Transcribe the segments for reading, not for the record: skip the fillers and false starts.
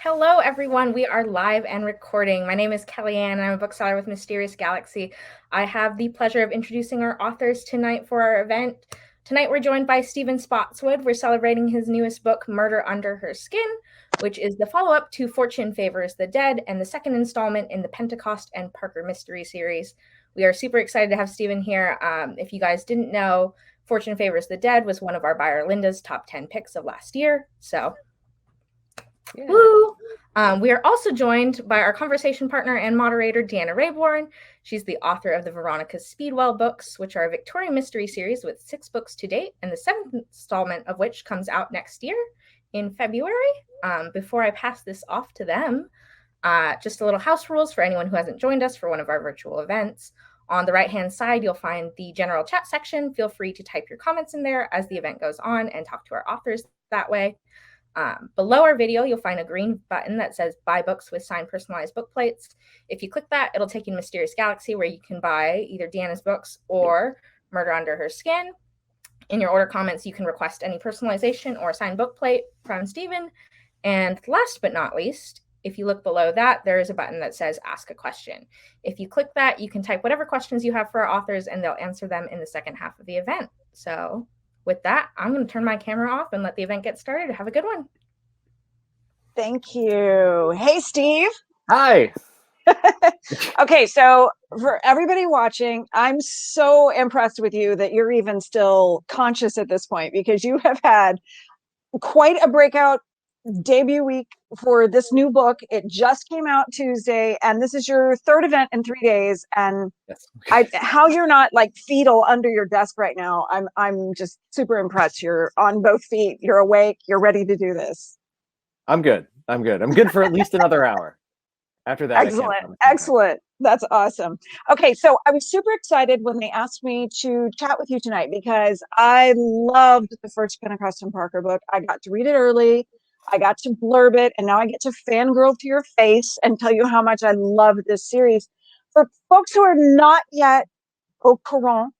Hello, everyone. We are live and recording. My name is Kellyanne, and I'm a bookseller with Mysterious Galaxy. I have the pleasure of introducing our authors tonight for our event. Tonight, we're joined by Stephen Spotswood. We're celebrating his newest book, Murder Under Her Skin, which is the follow-up to Fortune Favors the Dead and the second installment in the Pentecost and Parker mystery series. We are super excited to have Stephen here. If you guys didn't know, Fortune Favors the Dead was one of our buyer Linda's top 10 picks of last year. So yeah. Woo! We are also joined by our conversation partner and moderator, Deanna Raybourn. She's the author of the Veronica Speedwell books, which are a Victorian mystery series with 6 books to date, and the 7th installment of which comes out next year in February. Before I pass this off to them, just a little house rules for anyone who hasn't joined us for one of our virtual events. On the right-hand side, you'll find the general chat section. Feel free to type your comments in there as the event goes on and talk to our authors that way. Below our video, you'll find a green button that says buy books with signed personalized book plates. If you click that, it'll take you to Mysterious Galaxy, where you can buy either Deanna's books or Murder Under Her Skin. In your order comments, you can request any personalization or signed book plate from Stephen. And last but not least, if you look below that, there is a button that says ask a question. If you click that, you can type whatever questions you have for our authors, and they'll answer them in the second half of the event. So with that, I'm going to turn my camera off and let the event get started. Have a good one. Thank you. Hey, Steve. Hi. Okay, so for everybody watching, I'm so impressed with you that you're even still conscious at this point, because you have had quite a breakout debut week for this new book. It just came out Tuesday, and this is your 3rd event in 3 days. And yes. How you're not like fetal under your desk right now, I'm just super impressed. You're on both feet, you're awake, you're ready to do this. I'm good. I'm good for at least another hour. After that, excellent. That's awesome. Okay, so I was super excited when they asked me to chat with you tonight, because I loved the first Pentecost and Parker book. I got to read it early. I got to blurb it, and now I get to fangirl to your face and tell you how much I love this series. For folks who are not yet au courant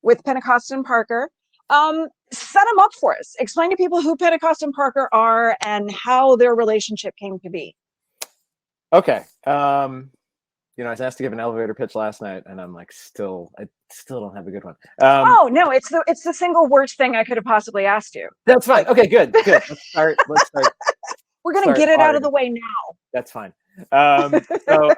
with Pentecost and Parker, set them up for us. Explain to people who Pentecost and Parker are and how their relationship came to be. Okay. I was asked to give an elevator pitch last night, and I'm like, I still don't have a good one. Oh no, it's the single worst thing I could have possibly asked you. That's fine. Okay, good. Let's start. We're gonna get it out of the way now. That's fine. So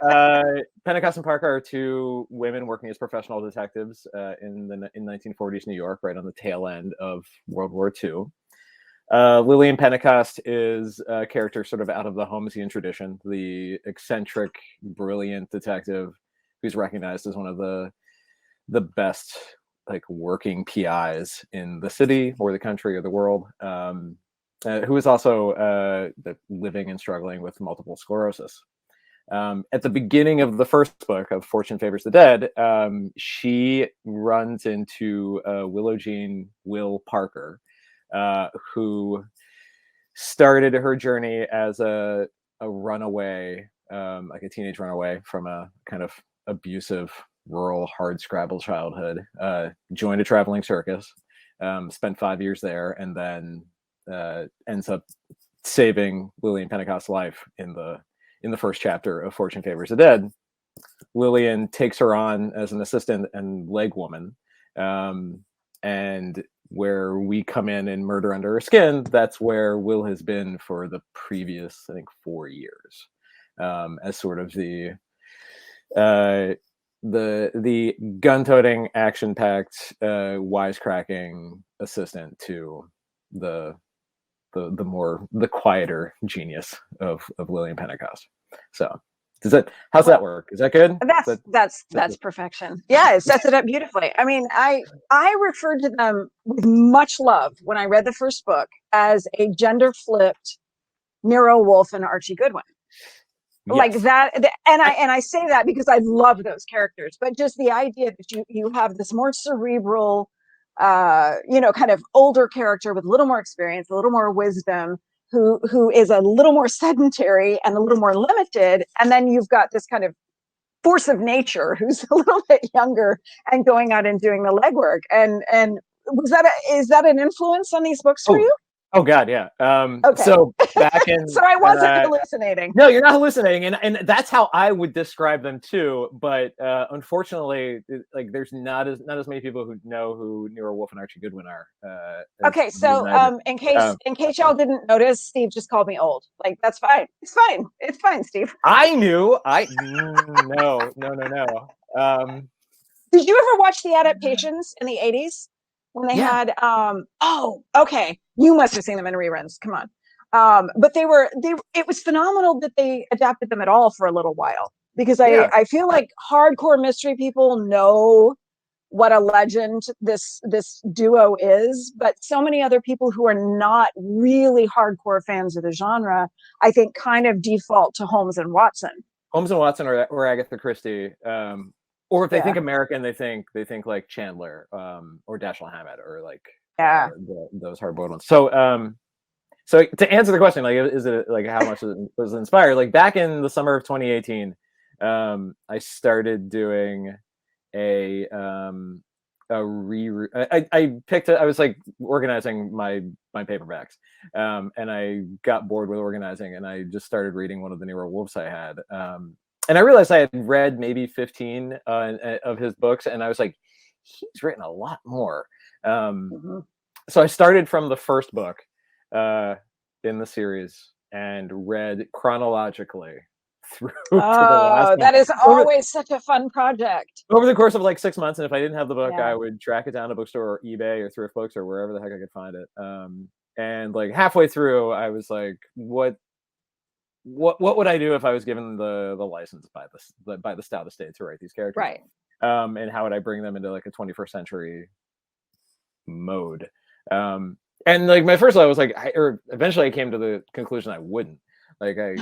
Pentecost and Parker are 2 women working as professional detectives in 1940s New York, right on the tail end of World War II. Lillian Pentecost is a character sort of out of the Holmesian tradition, the eccentric, brilliant detective who's recognized as one of the best working PIs in the city or the country or the world, who is also living and struggling with multiple sclerosis. At the beginning of the first book of Fortune Favors the Dead, she runs into Willow Jean Will Parker, who started her journey as a runaway, like a teenage runaway from a kind of abusive, rural, hardscrabble childhood, joined a traveling circus, spent 5 years there, and then ends up saving Lillian Pentecost's life in the first chapter of Fortune Favors the Dead. Lillian takes her on as an assistant and leg woman, and where we come in Murder Under Her Skin, that's where Will has been for the previous, I think, 4 years, as sort of the gun-toting, action-packed, wisecracking assistant to the quieter genius of Lillian Pentecost. So how's that work? Is that good? That's perfection. Yeah, it sets it up beautifully. I mean, I referred to them with much love when I read the first book as a gender-flipped Nero Wolfe and Archie Goodwin. Yes. Like that, and I say that because I love those characters, but just the idea that you have this more cerebral, kind of older character with a little more experience, a little more wisdom, who is a little more sedentary and a little more limited, and then you've got this kind of force of nature who's a little bit younger and going out and doing the legwork. And is that an influence on these books for you? Oh God, yeah. Okay. So back in So I wasn't hallucinating. No, you're not hallucinating, and that's how I would describe them too. But unfortunately, like there's not as many people who know who Nero Wolfe and Archie Goodwin are. Okay, so in case y'all didn't notice, Steve just called me old. Like that's fine. It's fine. It's fine, Steve. I knew. No. Did you ever watch the adaptations in the 80s when they had oh, okay. You must have seen them in reruns. Come on. But it was phenomenal that they adapted them at all for a little while, because I feel like hardcore mystery people know what a legend this duo is, but so many other people who are not really hardcore fans of the genre, I think, kind of default to Holmes and Watson. Holmes and Watson or Agatha Christie. Or if they think American, they think like Chandler, or Dashiell Hammett, or like those hard-boiled ones. So so to answer the question, like, is it like how much was inspired? Like back in the summer of 2018, I started doing I was like organizing my paperbacks, and I got bored with organizing, and I just started reading one of the Nero Wolfes I had. And I realized I had read maybe 15 of his books, and I was like, he's written a lot more. So I started from the first book in the series and read chronologically through to the last one. That is always such a fun project. Over the course of like 6 months, and if I didn't have the book, I would track it down at a bookstore or eBay or thrift books or wherever the heck I could find it. And like halfway through, I was like, what would I do if I was given the license by the Stout Estate to write these characters? Right. And how would I bring them into like a 21st century mode? And like my first thought was like, eventually I came to the conclusion I wouldn't. Like I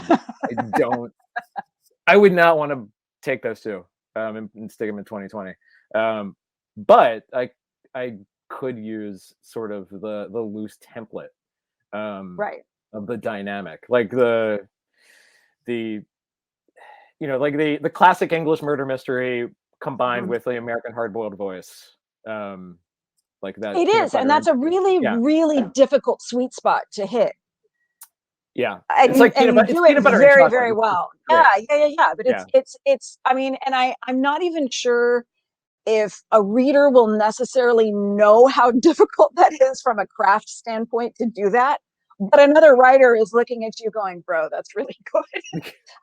would not want to take those two and stick them in 2020. But I could use sort of the loose template of the dynamic, like the like the classic English murder mystery combined with the American hard-boiled voice. Like that. It is, and that's a really, really difficult sweet spot to hit. Yeah, it's like and you do it very, very well. Yeah. But it's. I mean, and I'm not even sure if a reader will necessarily know how difficult that is from a craft standpoint to do that. But another writer is looking at you going, bro, that's really good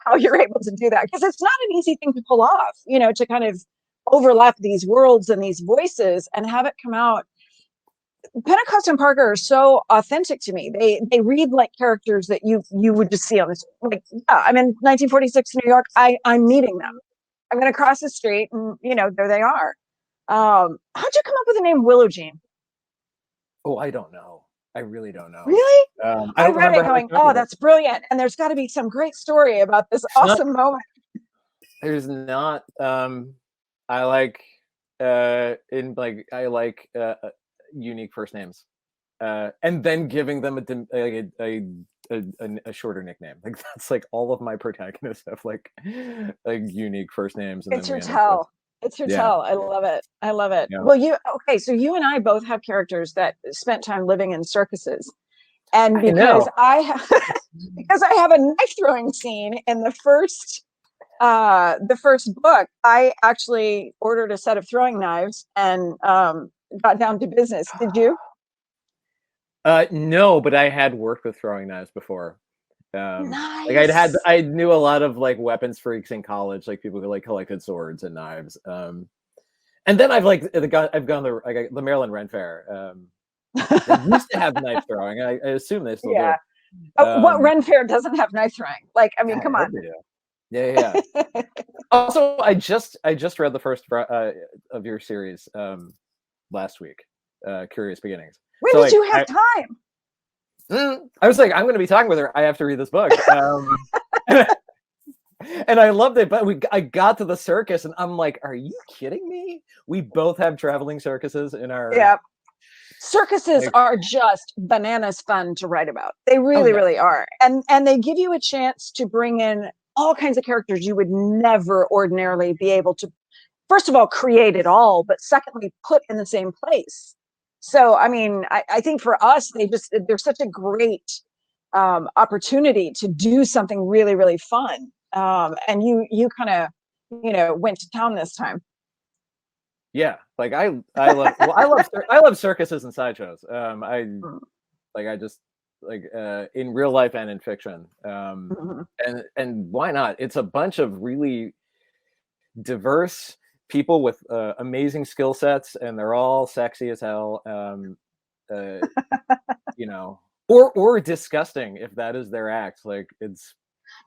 how you're able to do that. Because it's not an easy thing to pull off, to kind of overlap these worlds and these voices and have it come out. Pentecost and Parker are so authentic to me. They read like characters that you would just see on this. Like, I'm in 1946 New York. I'm meeting them. I'm going to cross the street and, there they are. How'd you come up with the name Willow Jean? Oh, I don't know. I really don't know. Really? I read it going, that's brilliant. And there's got to be some great story about this awesome moment. There's not. I like unique first names, and then giving them a shorter nickname. Like that's like all of my protagonists have like unique first names. And it's your tell. It's your tell. I love it. I love it. Yeah. Well, so you and I both have characters that spent time living in circuses. And because I have a knife throwing scene in the first book, I actually ordered a set of throwing knives and got down to business. Did you? No, but I had worked with throwing knives before. Nice. Like I knew a lot of like weapons freaks in college, like people who like collected swords and knives. And then I've gone the Maryland Ren Fair. They used to have knife throwing. I assume they still do. What Ren Fair doesn't have knife throwing? Like, I mean, come on. Yeah. Also, I just read the first of your series last week, Curious Beginnings. When did you have time? I was like, I'm going to be talking with her. I have to read this book. And I loved it, but I got to the circus and I'm like, are you kidding me? We both have traveling circuses in our... Yeah. Circuses are just bananas fun to write about. They really, really are. And they give you a chance to bring in all kinds of characters you would never ordinarily be able to, first of all, create at all, but secondly, put in the same place. So, I mean, I think for us, there's such a great opportunity to do something really, really fun. And you kind of, went to town this time. Yeah, like I love circuses and sideshows. I just like in real life and in fiction. And why not? It's a bunch of really diverse people with amazing skill sets, and they're all sexy as hell. Or disgusting if that is their act. Like it's.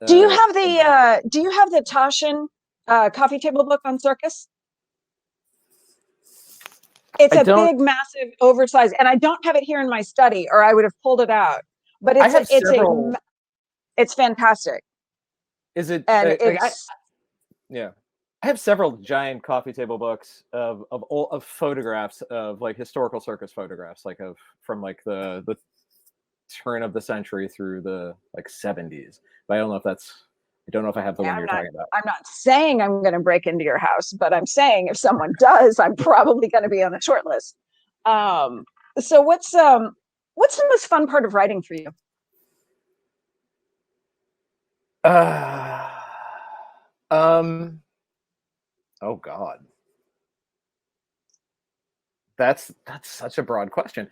Do you have the Taschen coffee table book on circus? It's a big, massive, oversized, and I don't have it here in my study, or I would have pulled it out. But it's fantastic. Is it? And yeah, I have several giant coffee table books of photographs of like historical circus photographs, like from like the turn of the century through the like 70s. But I don't know if I have the one you're talking about. I'm not saying I'm going to break into your house, but I'm saying if someone does, I'm probably going to be on the short list. So what's the most fun part of writing for you? Oh God. That's such a broad question.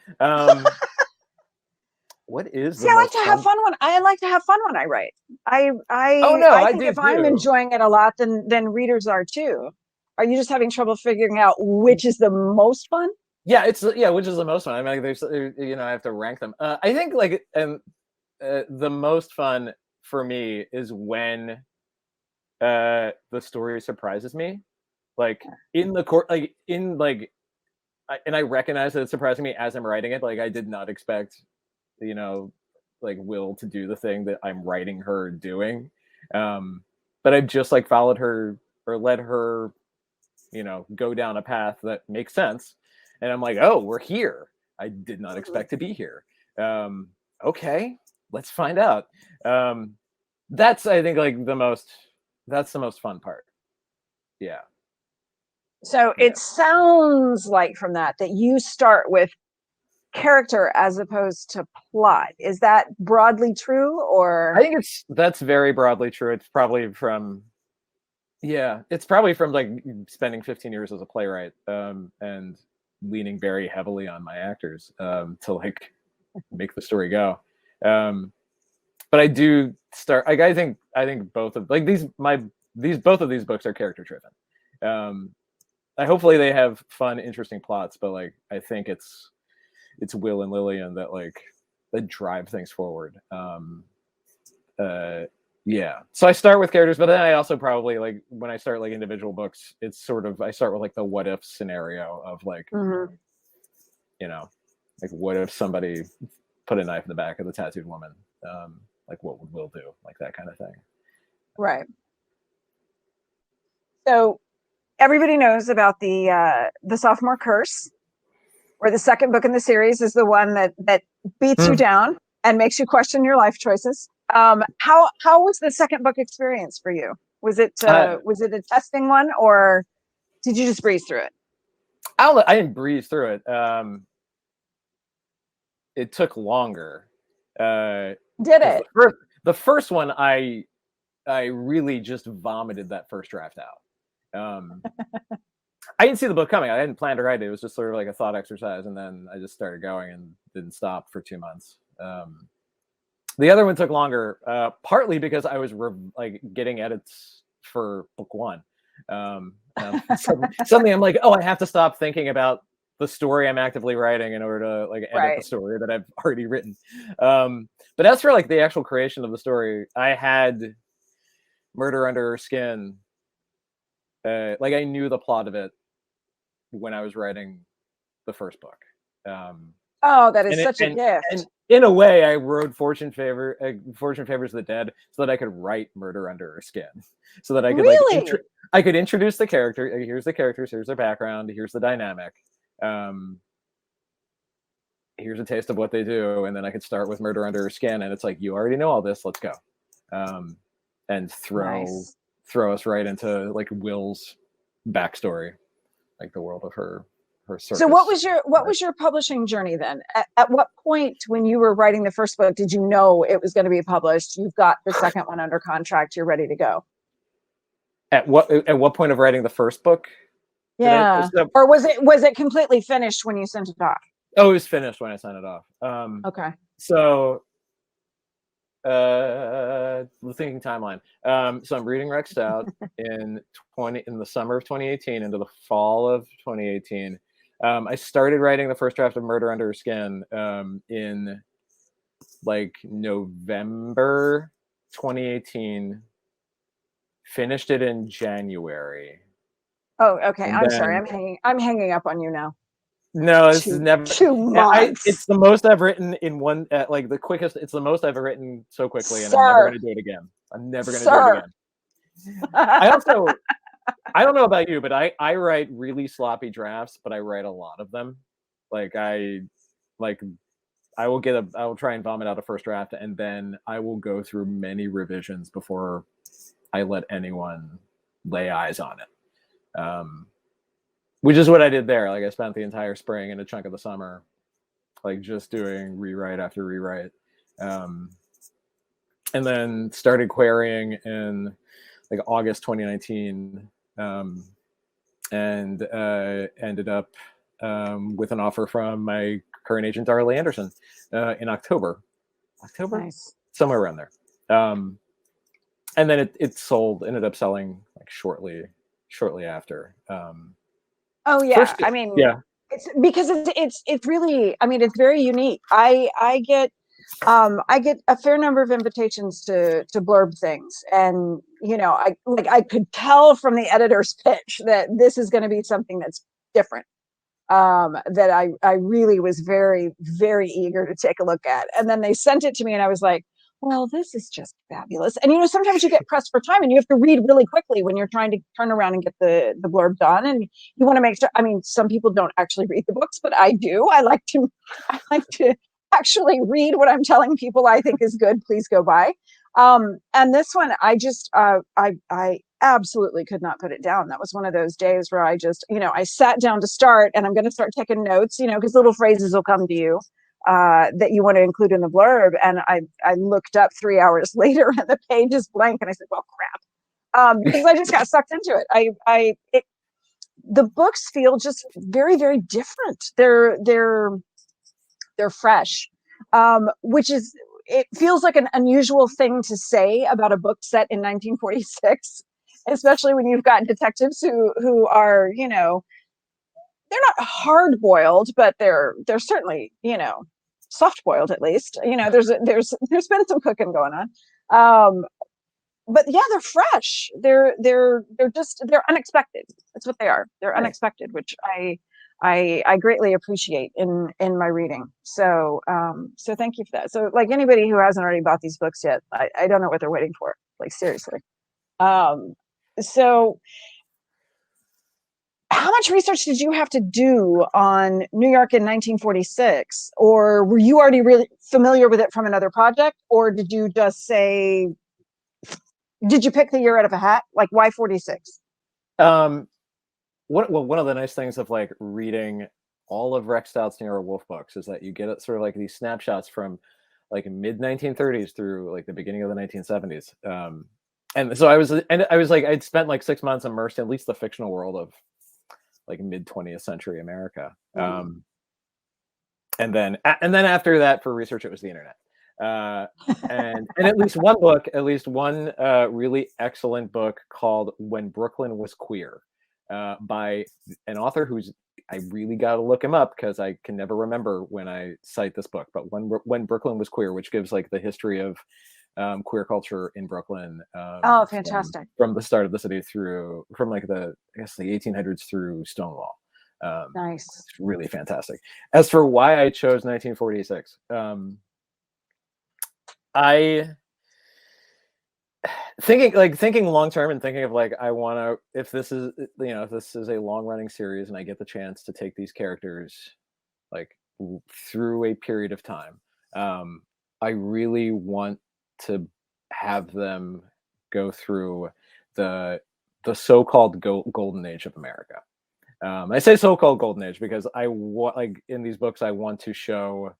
What is the I like to have fun when I write. I think if I'm enjoying it a lot, then readers are too. Are you just having trouble figuring out which is the most fun? Yeah, which is the most fun? I mean, there's I have to rank them. I think like the most fun for me is when the story surprises me, like in the court, like in like, and I recognize that it's surprising me as I'm writing it. Like I did not expect, like Will to do the thing that I'm writing her doing, but I've just like followed her or let her, go down a path that makes sense, and I'm like, oh, we're here. I did not expect to be here. Okay, let's find out. That's I think like that's the most fun part. Yeah. So it sounds like from that you start with character as opposed to plot. Is that broadly true, or? I think that's very broadly true. It's probably from like spending 15 years as a playwright, and leaning very heavily on my actors to like make the story go. But I do start like I think both of like both of these books are character driven. Hopefully they have fun, interesting plots, but like I think it's Will and Lillian that drive things forward. So I start with characters, but then I also probably like when I start like individual books, it's sort of I start with like the what if scenario of like like what if somebody put a knife in the back of the tattooed woman, like what would Will do, like that kind of thing. Right. So everybody knows about the sophomore curse, where the second book in the series is the one that beats you down and makes you question your life choices. How was the second book experience for you? Was it a testing one, or did you just breeze through it? I didn't breeze through it. It took longer. Did it? The first one, I really just vomited that first draft out. I didn't see the book coming. I hadn't planned to write it. It was just sort of like a thought exercise, and then I just started going and didn't stop for 2 months. The other one took longer, partly because I was getting edits for book one. Suddenly I'm like, oh, I have to stop thinking about the story I'm actively writing in order to like edit the story that I've already written. But as for like the actual creation of the story, I had Murder Under Her Skin. Like I knew the plot of it when I was writing the first book. Oh, that is such a gift. And in a way, I wrote Fortune Favors the Dead so that I could write Murder Under Her Skin, so that I could I could introduce the character. Here's the characters. Here's their background. Here's the dynamic. Here's a taste of what they do, and then I could start with Murder Under Her Skin, and it's like you already know all this. Let's go, and throw us right into like Will's backstory, like the world of her her circus. So what was your publishing journey then? At what point when you were writing the first book did you know it was going to be published? You've got the second one under contract. You're ready to go. At what point of writing the first book? Yeah. Or was it completely finished when you sent it off? Oh, it was finished when I sent it off. Okay. So, thinking timeline. So I'm reading Rexed Out in the summer of 2018 into the fall of 2018. I started writing the first draft of Murder Under Her Skin in like November 2018. Finished it in January. Oh, okay. I'm sorry. I'm hanging up on you now. No, this is never 2 months. It's the most I've written in one, like the quickest. It's the most I've written so quickly, and I'm never going to do it again. I'm never going to do it again. I don't know about you, but I write really sloppy drafts, but I write a lot of them. I will try and vomit out a first draft, and then I will go through many revisions before I let anyone lay eyes on it. Which is what I did there. Like I spent the entire spring and a chunk of the summer, like just doing rewrite after rewrite. And then started querying in like August 2019 and ended up with an offer from my current agent, Darla Anderson, in October, Nice. Somewhere around there. And then it ended up selling like shortly after. Oh yeah, I mean, yeah, it's because it's really, I mean, it's very unique. I get a fair number of invitations to blurb things, and I could tell from the editor's pitch that this is going to be something that's different. That I really was very, very eager to take a look at, and then they sent it to me, and I was like, well, this is just fabulous. And sometimes you get pressed for time and you have to read really quickly when you're trying to turn around and get the blurb done. And you want to make sure, I mean, some people don't actually read the books, but I do. I like to actually read what I'm telling people I think is good. Please go buy. And this one, I just, I absolutely could not put it down. That was one of those days where I just, I sat down to start, and I'm going to start taking notes, because little phrases will come to you. That you want to include in the blurb, and I looked up 3 hours later and the page is blank, and I said, well, crap, because I just got sucked into it. The books feel just very, very different. They're fresh, which is, it feels like an unusual thing to say about a book set in 1946, especially when you've got detectives who are, they're not hard boiled, but they're certainly, soft boiled at least. There's been some cooking going on. But yeah, they're fresh. They're unexpected. That's what they are. They're unexpected, which I greatly appreciate in my reading. So thank you for that. So like anybody who hasn't already bought these books yet, I don't know what they're waiting for. Like seriously. So how much research did you have to do on New York in 1946? Or were you already really familiar with it from another project? Or did you just say, did you pick the year out of a hat? Like, why 46? One of the nice things of like reading all of Rex Stout's Nero Wolfe books is that you get sort of like these snapshots from like mid 1930s through like the beginning of the 1970s. And so I was like, I'd spent like 6 months immersed in at least the fictional world of like mid 20th century America. And then after that for research, it was the internet. And at least one really excellent book called When Brooklyn Was Queer, by an author who's, I really got to look him up because I can never remember when I cite this book, but When Brooklyn Was Queer, which gives like the history of queer culture in Brooklyn. Oh, fantastic. From the start of the city from like the 1800s through Stonewall. Nice. It's really fantastic. As for why I chose 1946, I thinking long term and thinking of like, I want to, if this is a long running series and I get the chance to take these characters like through a period of time, I really want to have them go through the so-called golden age of America. I say so-called golden age because I want, like, in these books, I want to show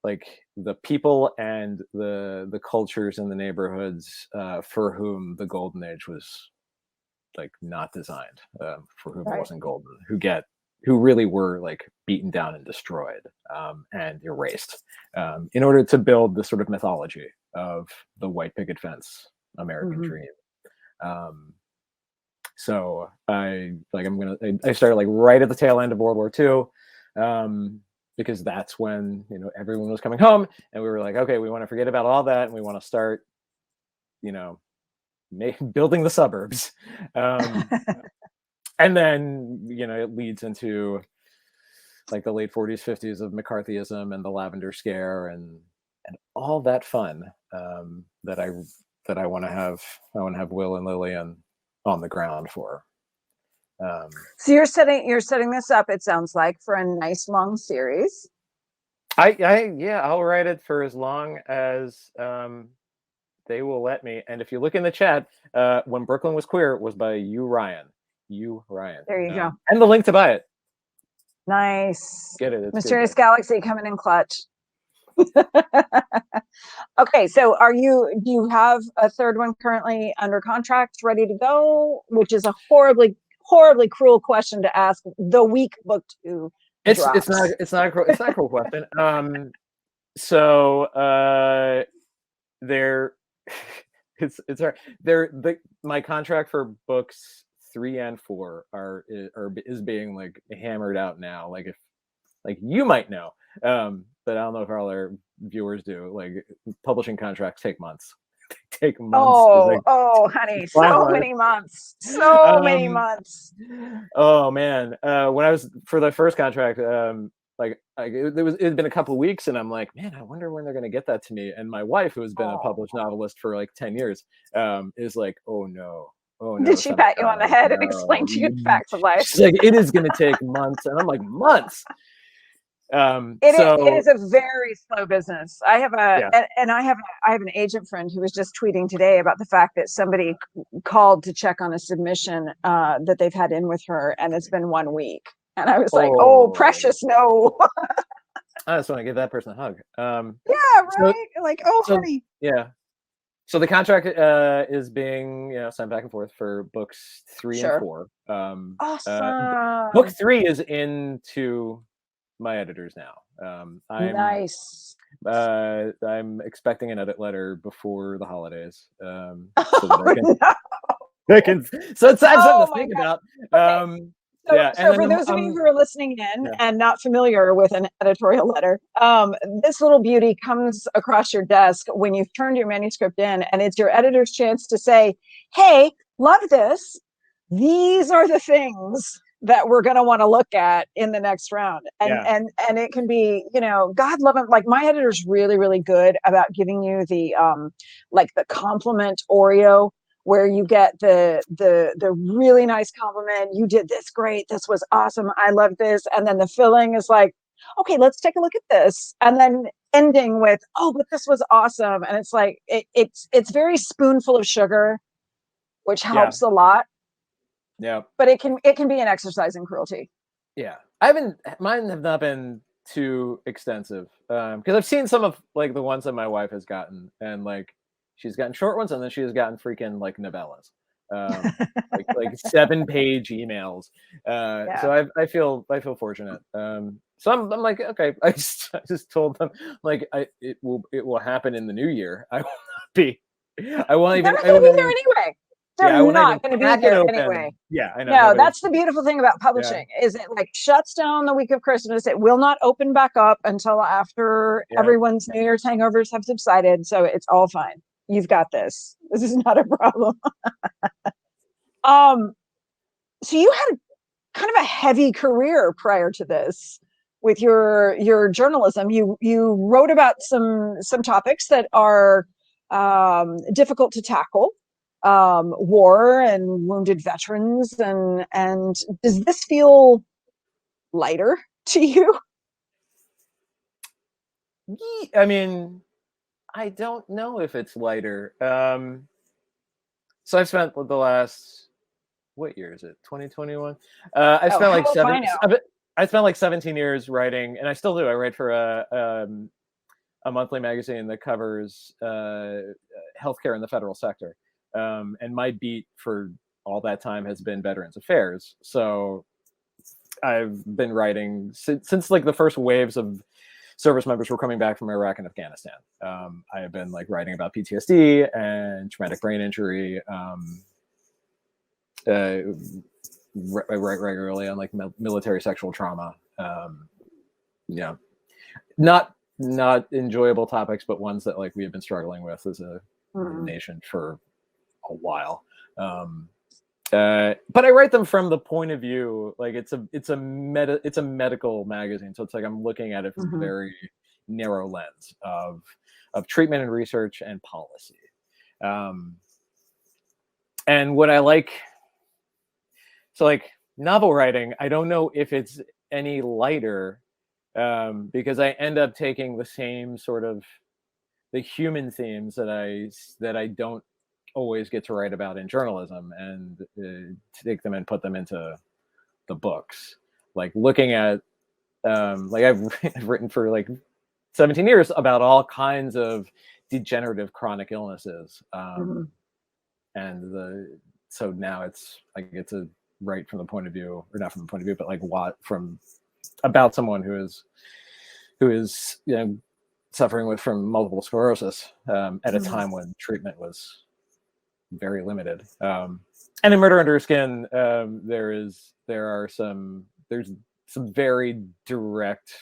like the people and the cultures in the neighborhoods for whom the golden age was like not designed, for whom it wasn't golden, who really were like beaten down and destroyed, and erased, in order to build the sort of mythology of the white picket fence American dream. So I started like right at the tail end of World War II, because that's when, you know, everyone was coming home, and we were like, okay, we want to forget about all that, and we want to start, you know, building the suburbs. And then, you know, it leads into like the late 40s, 50s of McCarthyism and the Lavender Scare and all that fun, that I want to have. I want to have Will and Lillian on the ground for. So you're setting this up, it sounds like, for a nice long series. I'll write it for as long as they will let me. And if you look in the chat, When Brooklyn Was Queer was by Ryan. Ryan. There you go. And the link to buy it. Nice. Get it. Mysterious Galaxy coming in clutch. Okay, so do you have a third one currently under contract, ready to go? Which is a horribly cruel question to ask the week book 2 drops. It's not a cruel question. So there it's hard. My contract for books 3 and 4 is being like hammered out now. Like, if like you might know, but I don't know if all our viewers do. Like, publishing contracts take months. They take months. Honey, so many months. So many months. Oh man, when I was for the first contract, it had been a couple of weeks, and I'm like, man, I wonder when they're going to get that to me. And my wife, who has been a published novelist for like 10 years, is like, oh no. Did she pat you on the head and explain to you the facts of life? She's like, it is going to take months, and I'm like, months. It is a very slow business. I have an agent friend who was just tweeting today about the fact that somebody called to check on a submission that they've had in with her, and it's been 1 week. And I was like, oh precious, no. I just want to give that person a hug. Yeah, right. Honey. Yeah. So the contract is being, you know, sent back and forth for books 3 and 4. Awesome. Book 3 is into my editors now. Nice. I'm expecting an edit letter before the holidays, so that I can. So it's something to think about. Okay. So for those of you who are listening in and not familiar with an editorial letter, this little beauty comes across your desk when you've turned your manuscript in, and it's your editor's chance to say, hey, love this. These are the things that we're going to want to look at in the next round. And it can be, you know, God love him. Like, my editor's really, really good about giving you the compliment Oreo, where you get the really nice compliment. You did this great. This was awesome. I love this. And then the filling is like, okay, let's take a look at this. And then ending with, oh, but this was awesome. And it's like, it's very spoonful of sugar, which helps a lot. Yeah. But it can be an exercise in cruelty. Yeah. Mine have not been too extensive. Because I've seen some of like the ones that my wife has gotten, and like, she's gotten short ones, and then she has gotten freaking like novellas, like 7-page emails. So I feel fortunate. So I'm like, okay. I just told them, like, it will happen in the new year. I will not be. I won't even. They're not going to be there anyway. They're not going to be there anyway. Yeah, I know. No, that's the beautiful thing about publishing, is it like shuts down the week of Christmas. It will not open back up until after everyone's New Year's hangovers have subsided. So it's all fine. You've got this. This is not a problem. So you had kind of a heavy career prior to this with your journalism. You wrote about some topics that are difficult to tackle, war and wounded veterans, and does this feel lighter to you? I mean, I don't know if it's lighter. So I've spent the last what year is it? 2021. I spent like I spent like 17 years writing, and I still do. I write for a monthly magazine that covers healthcare in the federal sector, and my beat for all that time has been Veterans Affairs. So I've been writing since like the first waves of service members were coming back from Iraq and Afghanistan. I have been like writing about PTSD and traumatic brain injury. I write regularly on like military sexual trauma. Yeah, not enjoyable topics, but ones that like we have been struggling with as a nation for a while. But I write them from the point of view, like it's a medical magazine, so it's like I'm looking at it from a very narrow lens of treatment and research and policy. And what I like, so like novel writing, I don't know if it's any lighter, because I end up taking the same sort of the human themes that I don't always get to write about in journalism, and take them and put them into the books. Like looking at like I've written for like 17 years about all kinds of degenerative chronic illnesses, and so now it's I get to write from the point of view, or not from the point of view, but like about someone who is suffering from multiple sclerosis at a time when treatment was very limited. And in Murder Under Her Skin, there's some very direct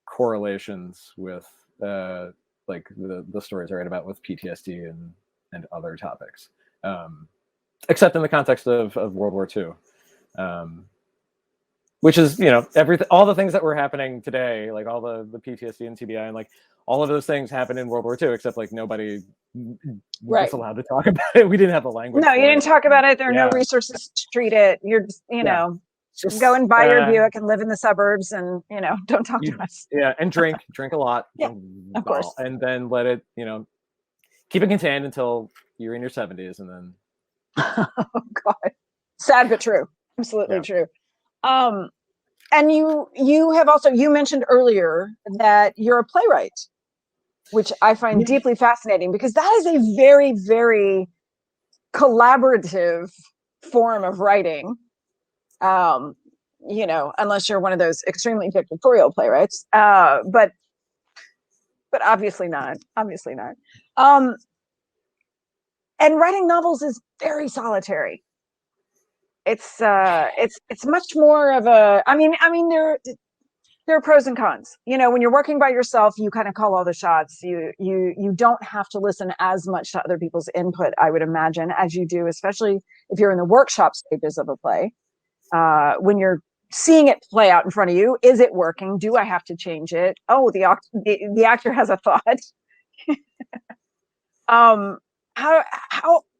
correlations with like the stories I write about with PTSD and other topics, except in the context of World War II, which is all the things that were happening today, like all the PTSD and TBI and like all of those things happened in World War II, except like nobody was allowed to talk about it. We didn't have the language. No, you didn't talk about it. There are no resources to treat it. You're just, just go and buy your Buick and live in the suburbs, and don't talk to us. Yeah, and drink a lot. Yeah, of course. And then let it, keep it contained until you're in your 70s, and then. Oh God, sad but true. Absolutely true. And you have also, you mentioned earlier that you're a playwright, which I find deeply fascinating, because that is a very, very collaborative form of writing. Unless you're one of those extremely dictatorial playwrights, but obviously not. And writing novels is very solitary. It's much more of a, I mean, there are pros and cons. When you're working by yourself, you kind of call all the shots. You don't have to listen as much to other people's input, I would imagine, as you do, especially if you're in the workshop stages of a play. When you're seeing it play out in front of you, is it working? Do I have to change it? Oh, the actor has a thought.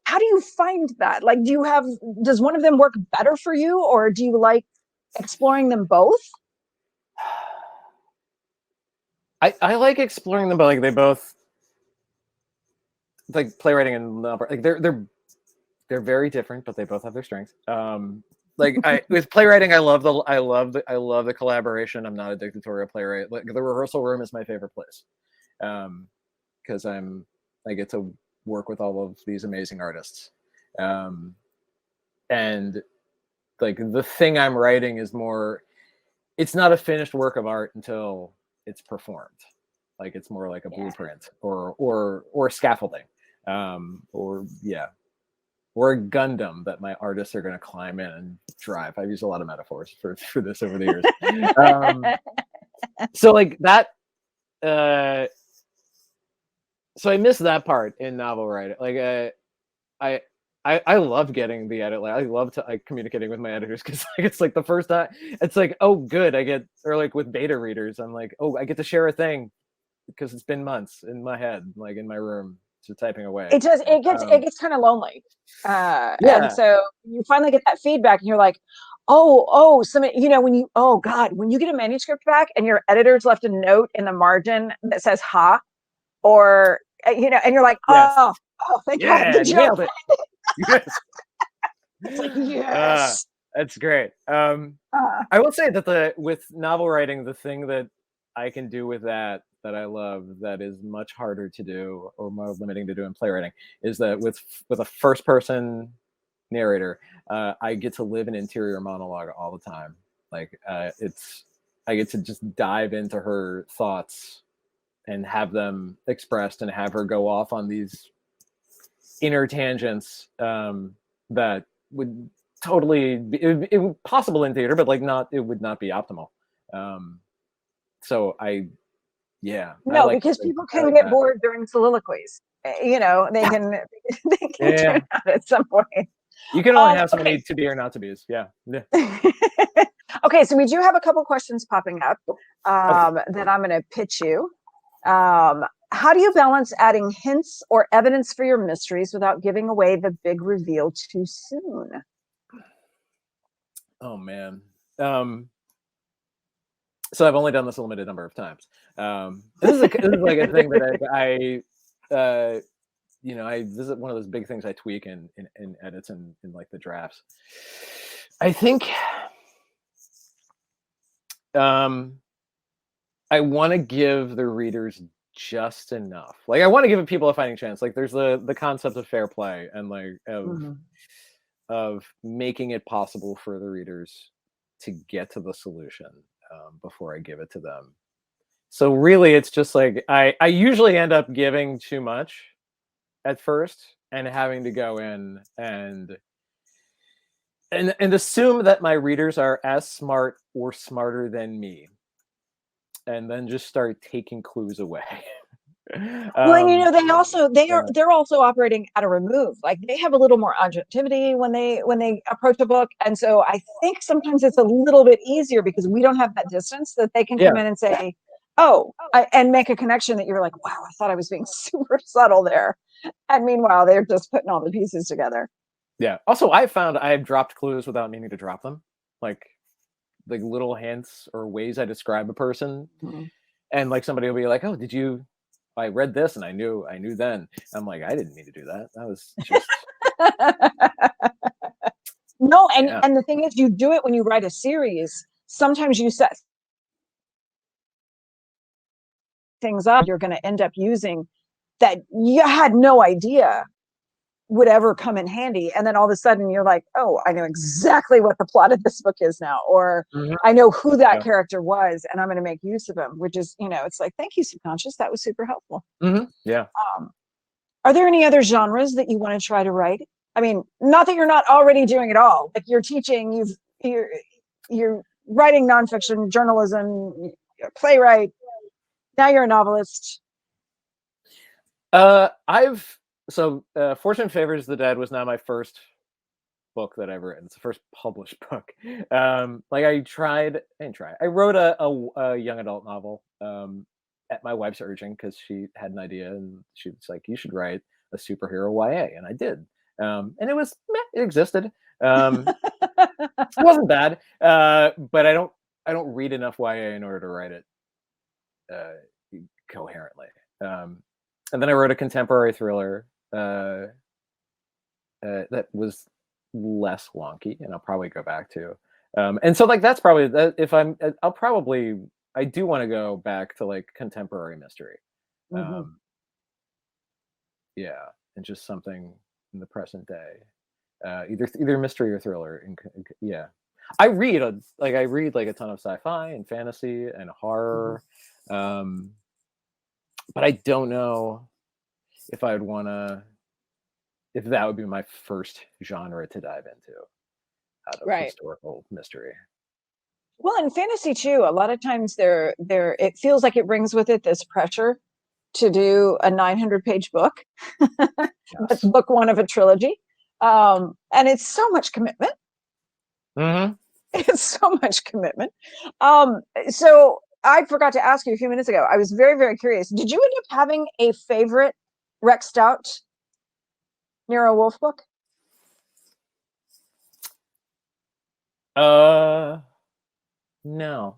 How do you find that? Like, does one of them work better for you, or do you like exploring them both? I like exploring them, but like they both, like playwriting and novel, like they're very different, but they both have their strengths. Like with playwriting, I love the collaboration. I'm not a dictatorial playwright. Like the rehearsal room is my favorite place, because I get to work with all of these amazing artists, and like the thing I'm writing is more, it's not a finished work of art until it's performed. Like it's more like a blueprint or scaffolding, or a Gundam that my artists are going to climb in and drive. I've used a lot of metaphors for this over the years. So like that, so I miss that part in novel writing. Like I love getting the edit. Like I love communicating with my editors, because like it's like the first time it's like, oh good, or like with beta readers, I'm like, oh, I get to share a thing because it's been months in my head, like in my room, just typing away. It gets kind of lonely. And so you finally get that feedback, and you're like, when you get a manuscript back and your editor's left a note in the margin that says "ha," or and you're like, thank God, nailed it. Yes. It's like, yes. That's great. I will say that with novel writing, the thing that I can do with that I love, that is much harder to do or more limiting to do in playwriting, is that with a first person narrator, I get to live an interior monologue all the time. Like I get to just dive into her thoughts and have them expressed and have her go off on these inner tangents that would totally it would possible in theater, but like it would not be optimal. So no, because people can get bored during soliloquies. You know, they can tune out at some point. You can only have so many to be or not to be's. Yeah. Okay, so we do have a couple questions popping up that I'm going to pitch you. How do you balance adding hints or evidence for your mysteries without giving away the big reveal too soon? Oh man. So I've only done this a limited number of times. This is like a thing that this is one of those big things I tweak in edits and in like the drafts. I think I want to give the readers just enough. Like I want to give people a fighting chance. Like there's the concept of fair play and like of making it possible for the readers to get to the solution before I give it to them. So really, it's just like I usually end up giving too much at first and having to go in and assume that my readers are as smart or smarter than me, and then just start taking clues away. Well, and you know, they're also operating at a remove. Like they have a little more objectivity when they approach a book, and so I think sometimes it's a little bit easier because we don't have that distance that they can come in and say, and make a connection that you're like, wow, I thought I was being super subtle there, and meanwhile they're just putting all the pieces together. Yeah. Also, I found I've dropped clues without meaning to drop them, like little hints or ways I describe a person, and like somebody will be like, "Oh, did you?" I read this and I knew then. I'm like, I didn't mean to do that. That was just no. And the thing is, you do it when you write a series. Sometimes you set things up you're going to end up using that you had no idea would ever come in handy, and then all of a sudden you're like, oh, I know exactly what the plot of this book is now, or I know who that character was and I'm going to make use of him, which is, it's like, thank you, subconscious, that was super helpful. Are there any other genres that you want to try to write? I mean, not that you're not already doing it all, like you're teaching, you're writing nonfiction, journalism, you're a playwright, now you're a novelist. Fortune Favors the Dead was not my first book that I've written. It's the first published book. I wrote a young adult novel at my wife's urging because she had an idea and she was like, you should write a superhero YA, and I did. And it was it existed. It wasn't bad, but I don't read enough YA in order to write it coherently. And then I wrote a contemporary thriller that was less wonky, and I'll probably go back to. And so, like, that's probably that. I do want to go back to like contemporary mystery. And just something in the present day, either mystery or thriller. I read a ton of sci-fi and fantasy and horror. But I don't know if I would want to, if that would be my first genre to dive into out of historical mystery. Well, in fantasy too, a lot of times it feels like it brings with it this pressure to do a 900-page book. That's book one of a trilogy. And it's so much commitment. It's so much commitment. So I forgot to ask you a few minutes ago. I was very, very curious. Did you end up having a favorite Rex Stout Nero Wolfe book? No,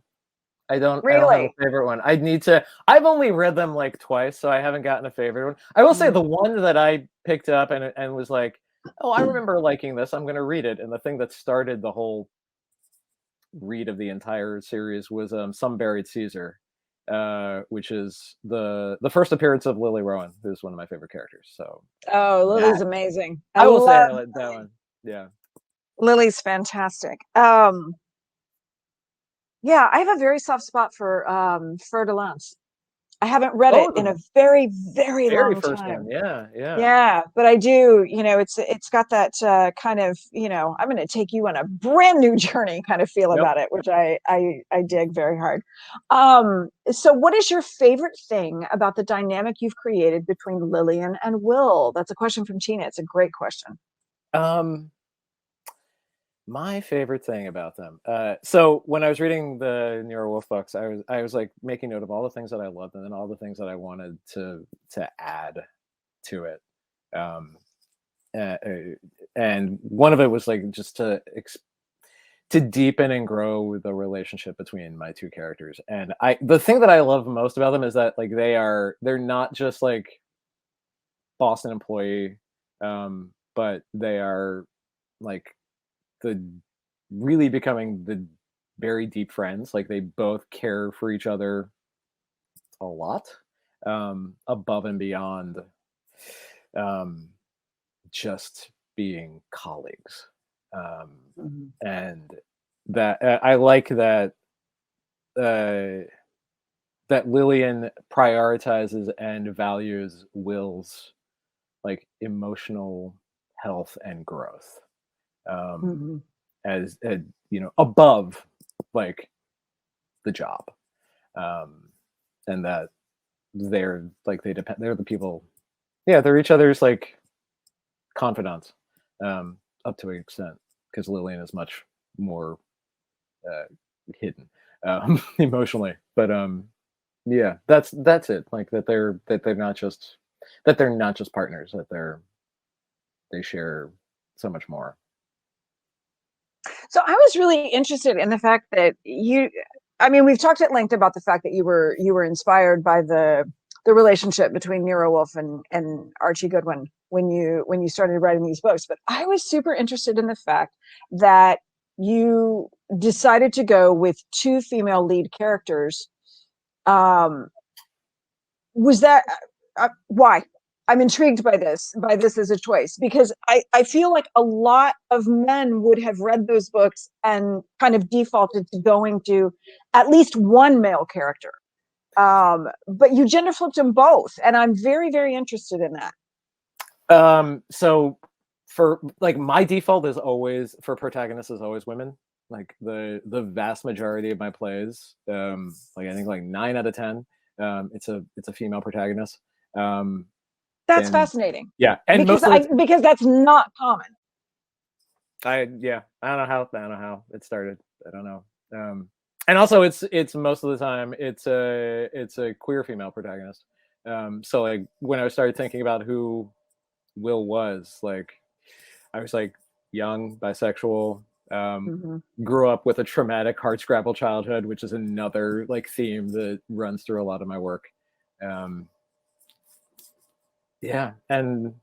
I don't. Really? I don't have a favorite one. I've only read them like twice, so I haven't gotten a favorite one. I will say the one that I picked up and was like, oh, I remember liking this. I'm going to read it. And the thing that started the whole read of the entire series was Some Buried Caesar, which is the first appearance of Lily Rowan, who's one of my favorite characters. So Oh, Lily's that, amazing. I will say love that one. Yeah. Lily's fantastic. Yeah, I have a very soft spot for Fleur de Lance. I haven't read it in a very, very very long first time. one. Yeah, yeah. Yeah, but I do, it's got that kind of, I'm going to take you on a brand new journey kind of feel about it, which I dig very hard. So what is your favorite thing about the dynamic you've created between Lillian and Will? That's a question from Tina. It's a great question. My favorite thing about them. So when I was reading the Nero Wolfe books, I was like making note of all the things that I loved and then all the things that I wanted to add to it. And one of it was like just to deepen and grow the relationship between my two characters. And the thing that I love most about them is that like they're not just like boss and employee, but they are like really becoming the very deep friends. Like they both care for each other a lot, above and beyond just being colleagues. And that I like that that Lillian prioritizes and values Will's like emotional health and growth, as above like the job, and that they're the people, they're each other's like confidants, up to an extent, because Lillian is much more hidden emotionally, but yeah, that's it. Like that they're not just partners, that they share so much more. So I was really interested in the fact that we've talked at length about the fact that you were inspired by the relationship between Nero Wolfe and Archie Goodwin when you started writing these books. But I was super interested in the fact that you decided to go with two female lead characters. Was that why? I'm intrigued by this as a choice, because I feel like a lot of men would have read those books and kind of defaulted to going to at least one male character. But you gender flipped them both, and I'm very, very interested in that. So for like my default is always for protagonists is always women. Like the vast majority of my plays, like I think like 9 out of 10, it's a female protagonist. That's fascinating. Yeah, and because that's not common. I don't know how it started. I don't know. And also it's most of the time it's a queer female protagonist. So like when I started thinking about who Will was, like I was like young, bisexual, grew up with a traumatic hardscrabble childhood, which is another like theme that runs through a lot of my work. Yeah, and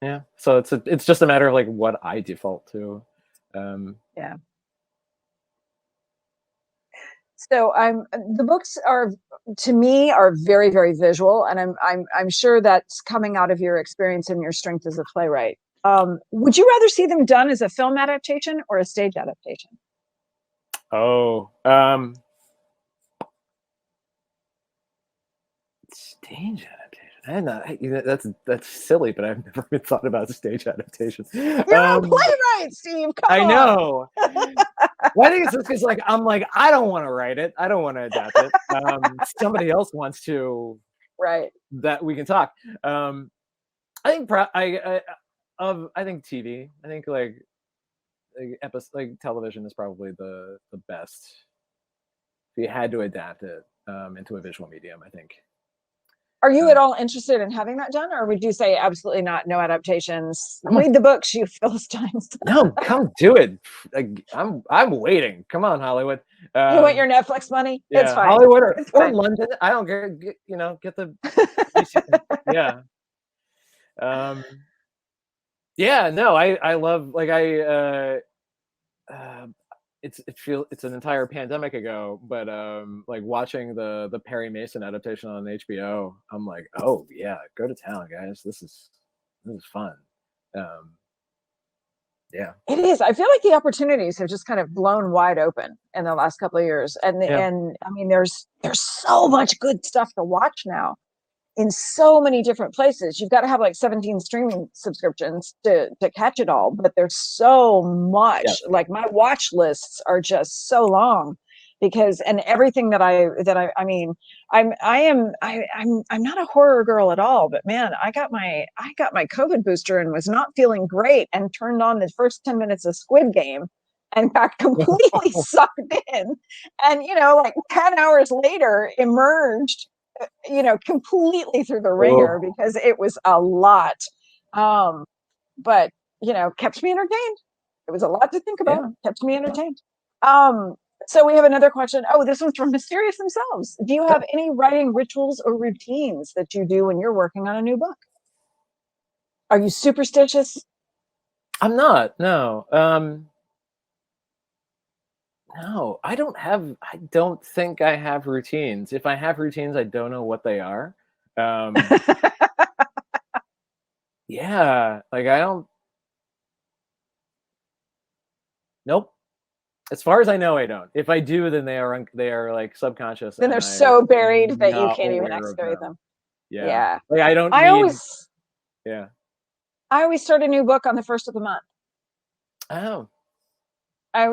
yeah, so it's just a matter of like what I default to. Yeah. So the books to me are very, very visual, and I'm sure that's coming out of your experience and your strength as a playwright. Would you rather see them done as a film adaptation or a stage adaptation? Stage adaptation. That's silly, but I've never even thought about stage adaptation. You're a playwright, Steve. Come on. I know. Well, I think it's just because like I'm like I don't want to write it. I don't want to adapt it. Somebody else wants to. Right. That we can talk. I think I think TV. I think like television is probably the best. If you had to adapt it into a visual medium, I think. Are you at all interested in having that done, or would you say absolutely not, no adaptations? Read the books, you Philistines. No, come do it. I'm waiting. Come on, Hollywood. You want your Netflix money? Yeah, it's fine. Hollywood or London. I don't get the yeah. Yeah, no, I love, like, it's an entire pandemic ago, but like watching the Perry Mason adaptation on HBO, I'm like, oh yeah, go to town, guys. This is fun. Yeah. It is. I feel like the opportunities have just kind of blown wide open in the last couple of years, and Yeah. and I mean, there's so much good stuff to watch now in so many different places. You've got to have like 17 streaming subscriptions to catch it all, but there's so much. Yeah. Like my watch lists are just so long because, and everything that I mean, I'm not a horror girl at all, but man, I got my COVID booster and was not feeling great and turned on the first 10 minutes of Squid Game and got completely sucked in. And, like 10 hours later emerged, completely through the ringer because it was a lot. But, kept me entertained. It was a lot to think about. Yeah. Kept me entertained. So we have another question. Oh, this one's from Mysterious themselves. Do you have any writing rituals or routines that you do when you're working on a new book? Are you superstitious? I'm not. No. No, I don't think I have routines. If I have routines, I don't know what they are. Yeah, like I don't. Nope. As far as I know, I don't. If I do, then they are like subconscious. Then they're so buried that you can't even excavate them. Yeah. Like I don't. Yeah. I always start a new book on the first of the month. Oh. I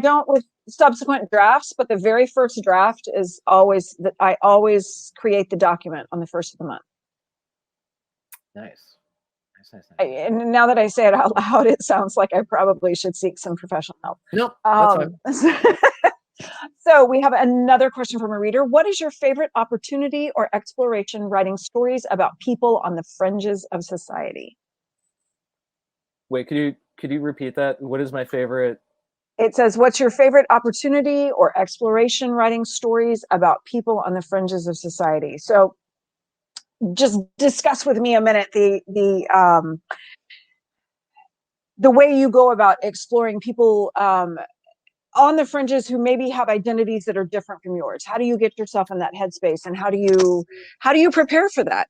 don't with subsequent drafts, but the very first draft is always that I always create the document on the first of the month. Nice. And now that I say it out loud, it sounds like I probably should seek some professional help. Nope, that's fine. So we have another question from a reader. What is your favorite opportunity or exploration writing stories about people on the fringes of society? Wait, could you repeat that? What is my favorite? It says, what's your favorite opportunity or exploration writing stories about people on the fringes of society? So just discuss with me a minute the way you go about exploring people on the fringes who maybe have identities that are different from yours. How do you get yourself in that headspace, and how do you prepare for that?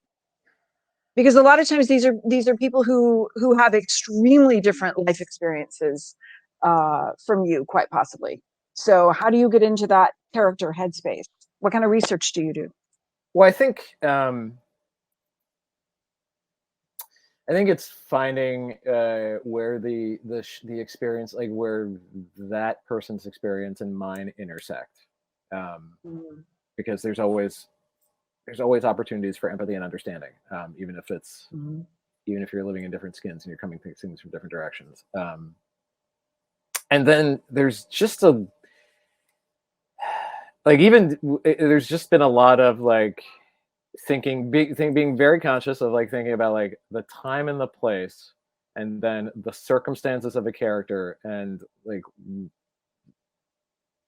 Because a lot of times these are people who have extremely different life experiences from you, quite possibly. So how do you get into that character headspace? What kind of research do you do? Well, I think it's finding where the experience, like where that person's experience and mine intersect, because there's always opportunities for empathy and understanding, even if it's even if you're living in different skins and you're coming to things from different directions. And then there's just there's just been a lot of like being very conscious of like thinking about like the time and the place, and then the circumstances of a character, and like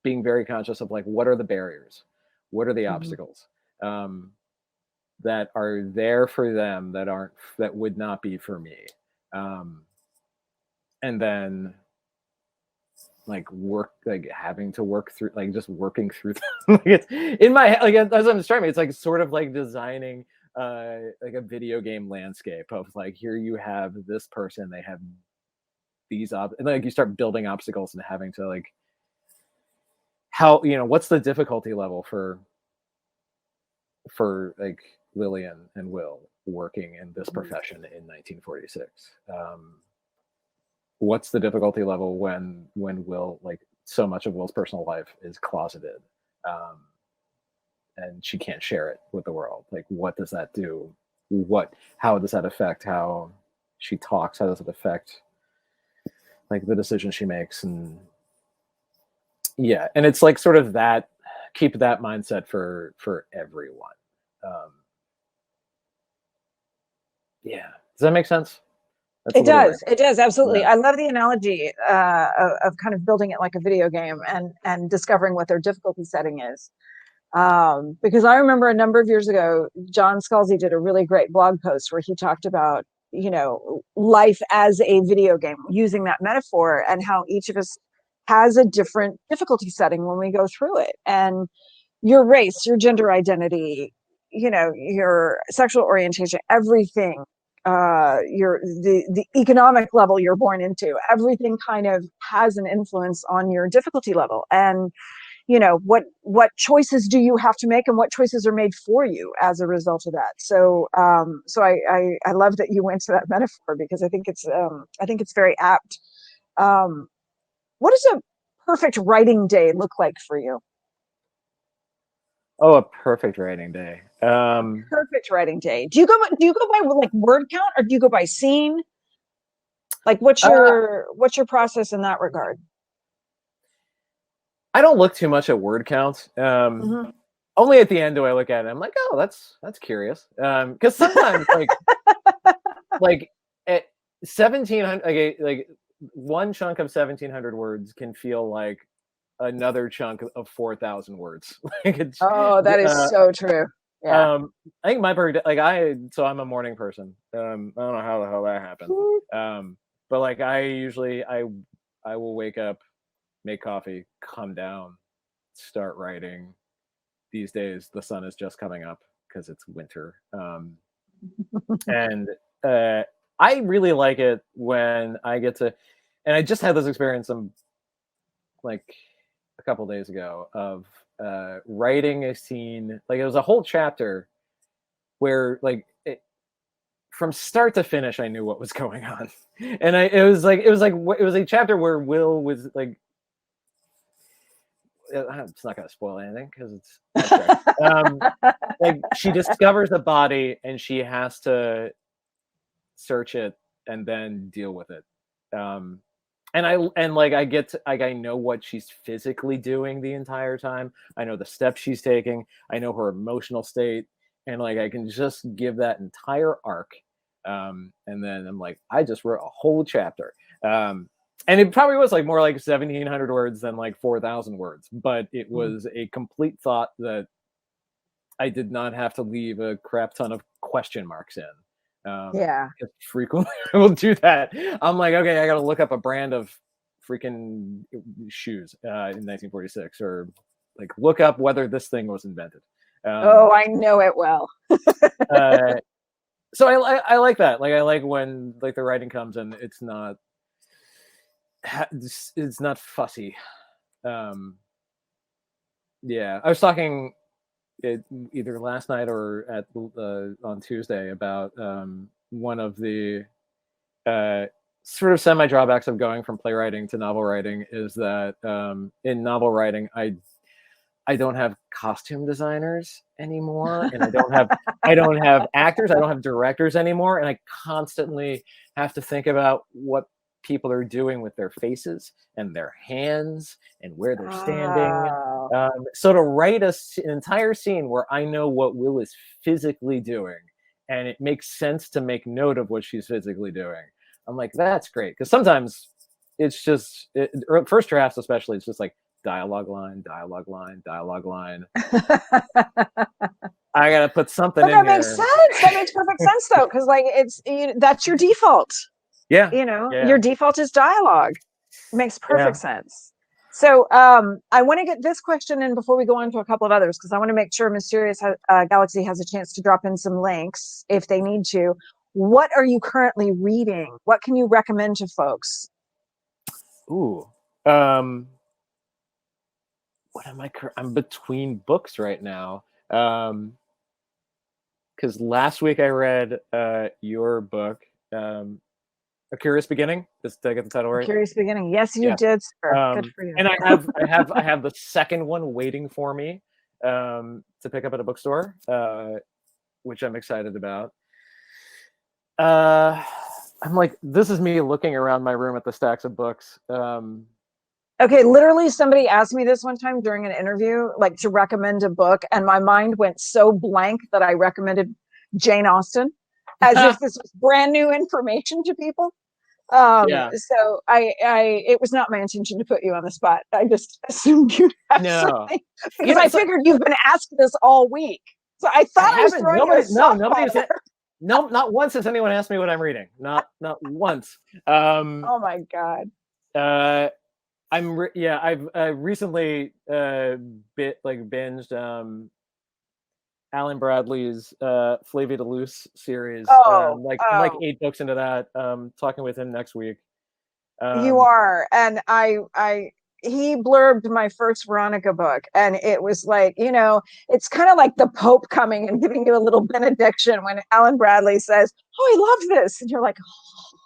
being very conscious of like what are the barriers, what are the obstacles that are there for them that would not be for me, and then like having to work through, like just working through them. Like it's in my head, like as I'm describing, it's like sort of like designing like a video game landscape of like, here you have this person, they have these and like you start building obstacles and having to like, how, what's the difficulty level for like Lillian and Will working in this profession in 1946? What's the difficulty level when Will, like so much of Will's personal life is closeted, and she can't share it with the world? Like, what does that do? How does that affect how she talks? How does it affect like the decisions she makes? And yeah, and it's like sort of that, keep that mindset for everyone. Yeah, does that make sense? It does. It does. Absolutely. Yeah. I love the analogy of kind of building it like a video game and discovering what their difficulty setting is. Because I remember a number of years ago, John Scalzi did a really great blog post where he talked about, life as a video game, using that metaphor, and how each of us has a different difficulty setting when we go through it. And your race, your gender identity, your sexual orientation, everything, the economic level you're born into, everything kind of has an influence on your difficulty level. And what choices do you have to make, and what choices are made for you as a result of that. So I love that you went to that metaphor, because I think it's very apt. What does a perfect writing day look like for you? Oh, a perfect writing day. Perfect writing day. Do you go by like word count, or do you go by scene? Like what's your process in that regard? I don't look too much at word counts. Only at the end do I look at it. I'm like, oh, that's curious. Because sometimes like at 1,700, like one chunk of 1,700 words can feel like another chunk of 4,000 words. That is so true. Yeah. I think my perfect, I'm a morning person. I don't know how the hell that happened. But like I will wake up, make coffee, come down, start writing. These days the sun is just coming up because it's winter. And I really like it when I get to, and I just had this experience like a couple days ago of writing a scene. Like it was a whole chapter where from start to finish I knew what was going on. And it was a chapter where Will was like, it's not going to spoil anything because it's like she discovers a body and she has to search it and then deal with it. And I know what she's physically doing the entire time. I know the steps she's taking. I know her emotional state, and like I can just give that entire arc. And then I'm like, I just wrote a whole chapter. And it probably was like more like 1,700 words than like 4,000 words, but it was a complete thought that I did not have to leave a crap ton of question marks in. Yeah. Frequently I will do that. I'm like, okay, I got to look up a brand of freaking shoes in 1946, or like look up whether this thing was invented. I know it well. So I like that. Like I like when like the writing comes and it's not fussy. Yeah, I was talking either last night or on Tuesday about one of the sort of semi drawbacks of going from playwriting to novel writing is that in novel writing I don't have costume designers anymore, and I don't have actors, I don't have directors anymore, and I constantly have to think about what people are doing with their faces and their hands and where they're standing. So to write an entire scene where I know what Will is physically doing and it makes sense to make note of what she's physically doing, I'm like, that's great. Because sometimes it's just first drafts especially, it's just like dialogue line. I gotta put something in that here. Makes sense. That makes perfect sense though, because like that's your default. Yeah. Your default is dialogue. It makes perfect sense. So I want to get this question in before we go on to a couple of others, because I want to make sure Mysterious Galaxy has a chance to drop in some links if they need to. What are you currently reading? What can you recommend to folks? Ooh. What am I? I'm between books right now. Because last week I read your book, A Curious Beginning. Did I get the title right? A Curious Beginning. Yes, you did, sir. Good for you. And I have the second one waiting for me to pick up at a bookstore, which I'm excited about. I'm like, this is me looking around my room at the stacks of books. Okay, literally somebody asked me this one time during an interview, like to recommend a book, and my mind went so blank that I recommended Jane Austen, as if this was brand new information to people. Yeah. So it was not my intention to put you on the spot. I just assumed you'd have No. something because I figured you've been asked this all week. So I thought I was haven't. throwing you a Nobody softball. No, not once has anyone asked me what I'm reading. Not once. Oh my God. I've recently binged Alan Bradley's Flavia Deleuze series. I'm like 8 books into that. Talking with him next week. You are, and he blurbed my first Veronica book, and it was like, it's kind of like the Pope coming and giving you a little benediction when Alan Bradley says, "Oh, I love this," and you're like, oh,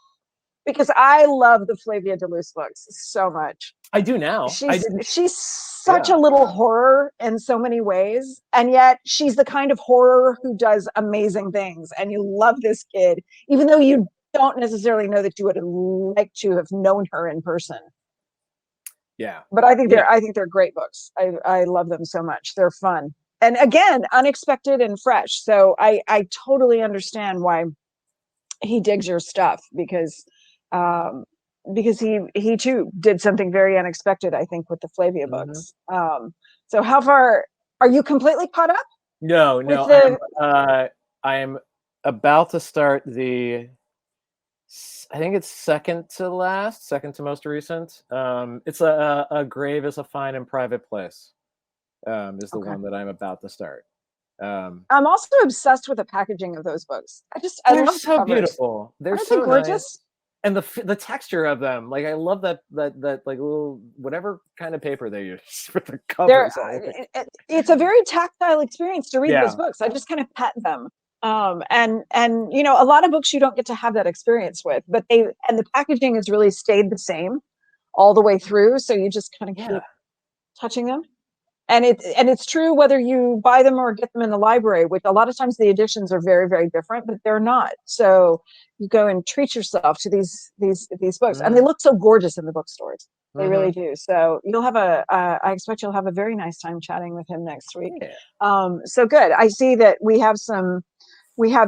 because I love the Flavia Deleuze books so much. I do now. She's such a little horror in so many ways, and yet she's the kind of horror who does amazing things, and you love this kid, even though you don't necessarily know that you would like to have known her in person. Yeah, but I think they're great books. I love them so much. They're fun, and again, unexpected and fresh. So I totally understand why he digs your stuff, because he too did something very unexpected, I think, with the Flavia books. So how far are you completely caught up? No. I am about to start I think it's second to most recent. It's a grave is a fine and private place. Is the one that I'm about to start. I'm also obsessed with the packaging of those books. They're love so covers. Beautiful. They're Aren't so they gorgeous? Nice. And the texture of them, like I love that like little whatever kind of paper they use for the covers. It's a very tactile experience to read those books. I just kind of pet them. And a lot of books you don't get to have that experience with, but the packaging has really stayed the same all the way through. So you just kind of keep touching them. And it's true whether you buy them or get them in the library, which a lot of times the editions are very, very different, but they're not. So you go and treat yourself to these books, and they look so gorgeous in the bookstores. They really do. So you'll have I expect you'll have a very nice time chatting with him next week. So good. I see that we have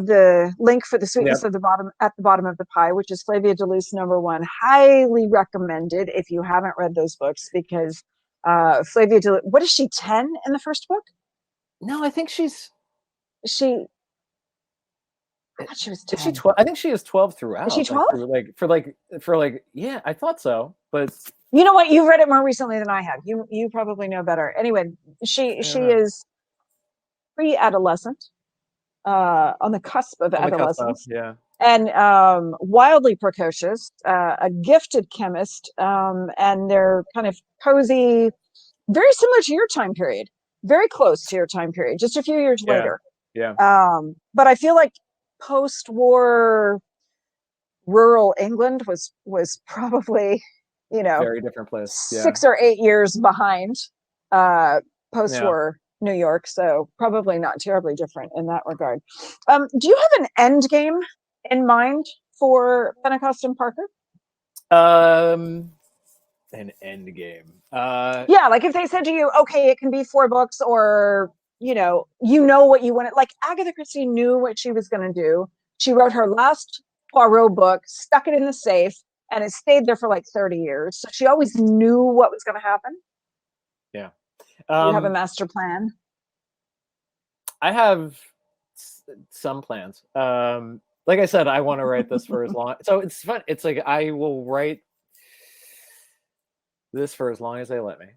the link for The Sweetness of the Bottom at the Bottom of the Pie, which is Flavia Deleuze #1. Highly recommended if you haven't read those books, because Flavia Deleuze, what is she, 10 in the first book? No, I think I thought she was 10. Is she 12? I think she is 12 throughout. Is she 12? Yeah, I thought so. But you know what? You've read it more recently than I have. You probably know better. Anyway, she is pre-adolescent, on the cusp of adolescence. And wildly precocious, a gifted chemist, and they're kind of cozy, very similar to your time period, very close to your time period, just a few years later. But I feel like post-war rural England was probably, very different place. 6 or 8 years behind post-war New York, so probably not terribly different in that regard. Do you have an end game in mind for Pentecost and Parker? An end game. Like if they said to you, okay, it can be 4 books, or what you wanted. Like Agatha Christie knew what she was going to do. She wrote her last Poirot book, stuck it in the safe, and it stayed there for like 30 years. So she always knew what was going to happen. Yeah. You have a master plan? I have some plans. Like I said, I want to write this for as long. So it's fun. It's like I will write this for as long as they let me.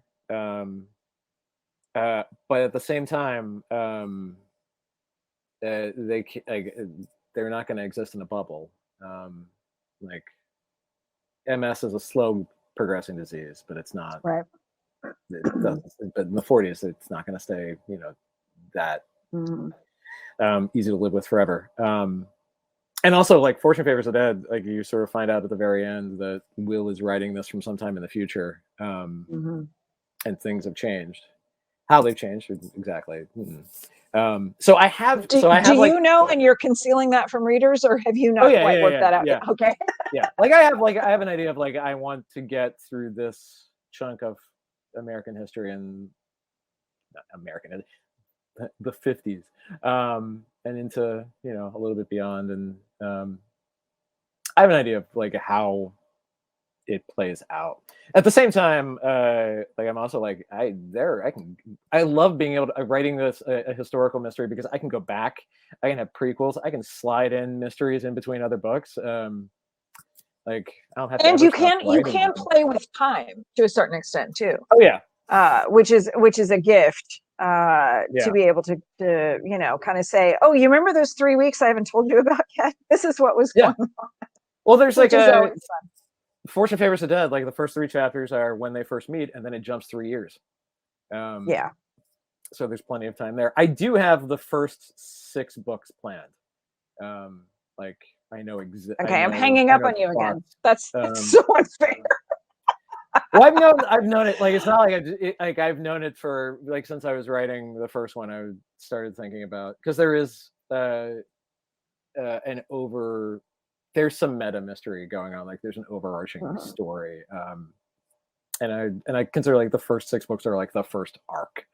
But at the same time, they're not going to exist in a bubble. Like MS is a slow progressing disease, but it's not. Right. But in the 40s, it's not going to stay, that easy to live with forever. And also, like Fortune Favors the Dead, like you sort of find out at the very end that Will is writing this from sometime in the future, and things have changed. How they've changed exactly. So I have. Do you know, and you're concealing that from readers, or have you not quite worked that out? Yeah. Okay. Yeah. I have an idea of I want to get through this chunk of American history and the 50s, and into a little bit beyond, and I have an idea of like how it plays out. At the same time, like I'm also like I love being able to writing this a historical mystery because I can go back, I can have prequels, I can slide in mysteries in between other books. Like I don't have to. And ever you stop can writing. play with time to a certain extent too. Oh yeah. Which is a gift Yeah. to be able to you know, kind of say, oh, you remember those 3 weeks I haven't told you about yet? This is what was Yeah. going on. Well, there's like Which is a always fun. Fortune Favors the Dead. Like the first 3 chapters are when they first meet, and then it jumps 3 years. Yeah. So there's plenty of time there. I do have the first 6 books planned. Like I know exactly. Okay, I'm hanging up on you again. That's so unfair. Well, I've known it. Like it's not like I've known it for like since I was writing the first one. I started thinking about because there is there's some meta mystery going on. Like there's an overarching story, and I consider like the first 6 books are like the first arc.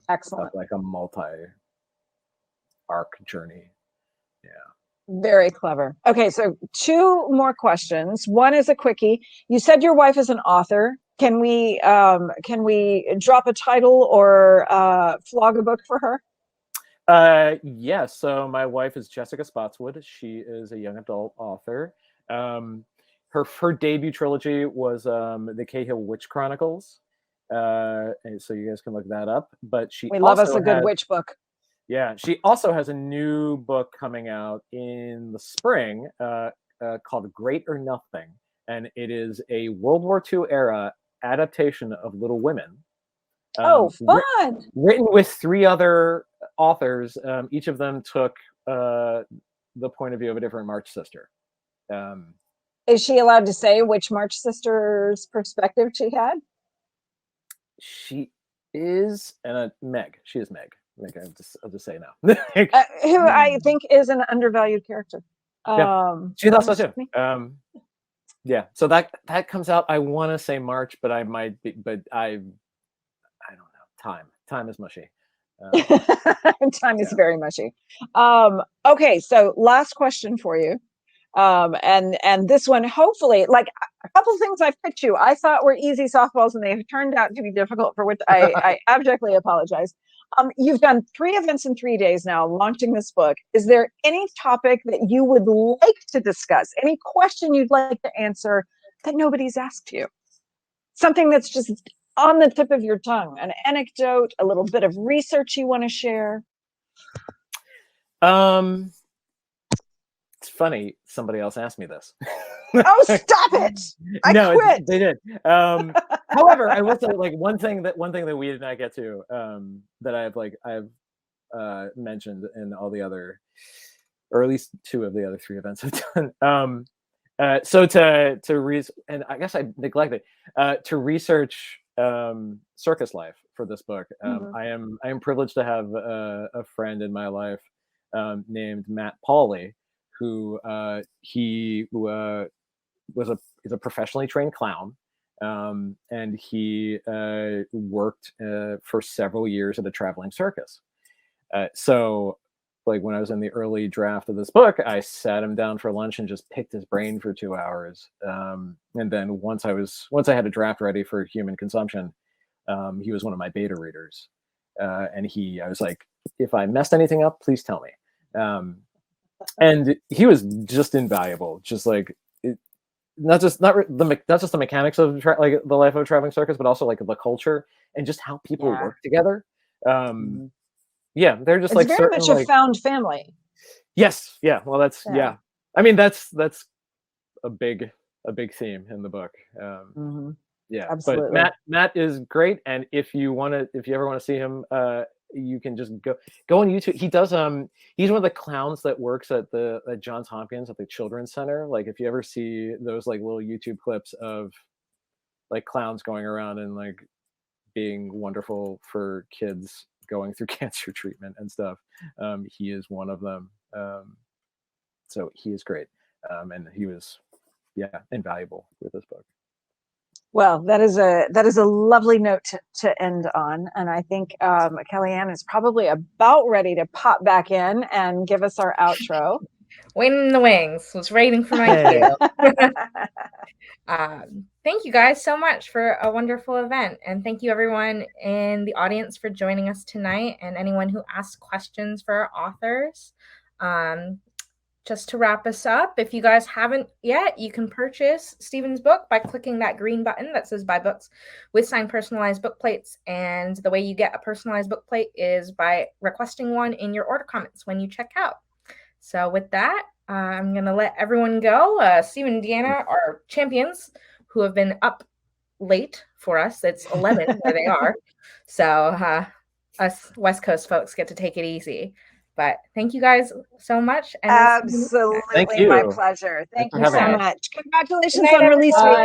Excellent. Like a multi-arc journey. Yeah. Very clever. Okay, so 2 more questions. One is a quickie. You said your wife is an author. Can we drop a title or flog a book for her? Yes. So my wife is Jessica Spotswood. She is a young adult author. Her debut trilogy was the Cahill Witch Chronicles. And so you guys can look that up. But we love us a good witch book. Yeah, she also has a new book coming out in the spring called Great or Nothing, and it is a World War II era adaptation of Little Women. Oh, fun! Written with 3 other authors. Each of them took the point of view of a different March sister. Is she allowed to say which March sister's perspective she had? She is, and Meg. She is Meg. Like I'll just say now. Who I think is an undervalued character. She thought so too. Yeah, so that comes out. I want to say March, but I might be. But I don't know. Time is mushy. Time is very mushy. Okay, so last question for you. And this one, hopefully, like a couple of things I've pitched you, I thought were easy softballs, and they've turned out to be difficult, for which I abjectly apologize. You've done 3 events in 3 days now, launching this book. Is there any topic that you would like to discuss? Any question you'd like to answer that nobody's asked you? Something that's just on the tip of your tongue, an anecdote, a little bit of research you want to share? It's funny. Somebody else asked me this. Oh, stop it! I quit. They did. However, I will say, like one thing that we did not get to, that I've mentioned in all the other, or at least 2 of the other 3 events I've done. So and I guess I neglected to research circus life for this book. I am privileged to have a friend in my life named Matt Pauley, who is a professionally trained clown, and he worked for several years at a traveling circus. So like when I was in the early draft of this book, I sat him down for lunch and just picked his brain for 2 hours. And then once I had a draft ready for human consumption, he was one of my beta readers. And I was like, if I messed anything up, please tell me. And he was just invaluable. Just like not just the mechanics of like the life of a traveling circus, but also like the culture and just how people work together. Yeah, they're just it's very much a found family. Yes, yeah. Well, that's yeah. I mean, that's a big theme in the book. Yeah, absolutely. But Matt is great, and if you ever want to see him, you can just go on YouTube. He does he's one of the clowns that works at Johns Hopkins at the Children's Center. Like if you ever see those like little YouTube clips of like clowns going around and like being wonderful for kids going through cancer treatment and stuff, he is one of them. So he is great, and he was invaluable with this book. Well, that is a lovely note to end on, and I think Kellyanne is probably about ready to pop back in and give us our outro. waiting in the wings, was waiting for my Hey. cue. Thank you guys so much for a wonderful event. And thank you everyone in the audience for joining us tonight, and anyone who asked questions for our authors. Just to wrap us up, if you guys haven't yet, you can purchase Stephen's book by clicking that green button that says buy books with signed personalized book plates. And the way you get a personalized book plate is by requesting one in your order comments when you check out. So with that, I'm going to let everyone go. Stephen and Deanna are champions who have been up late for us. It's 11 where they are. So us West Coast folks get to take it easy. But thank you guys so much. And Absolutely, Thank you. my pleasure. Thank Thanks for you so having us. much. Congratulations on release week.